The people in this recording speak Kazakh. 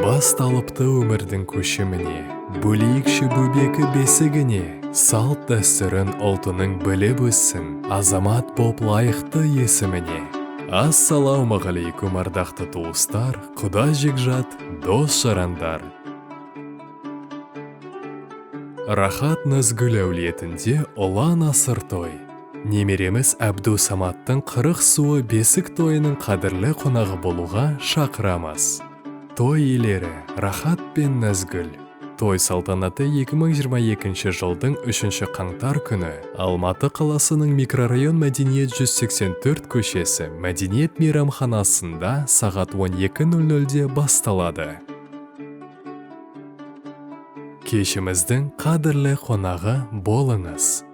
Басталыпты өмірдің көшіміне, бөлейікші бөбекі бесігіне, салт дәстүрін ұлтының біліп өссін, азамат боп лайықты есіміне. Ассалаумағалейкум ардақты туыстар, құда жекжат, дос жарандар. Рахат Назгүл әулетінде ұлан асыр той. Немереміз Әбду Саматтың 40 суы бесік тойының қадірлі қонағы болуға шақырамыз. Той иелері Рахат пен Назгүл. Той салтанаты 2022 жылдың 3 қаңтар күні Алматы қаласының микрорайон Мәдениет 184 көшесі Мәдениет мейрамханасында сағат 12:00-де басталады. Кешіміздің қадірлі қонағы болыңыз.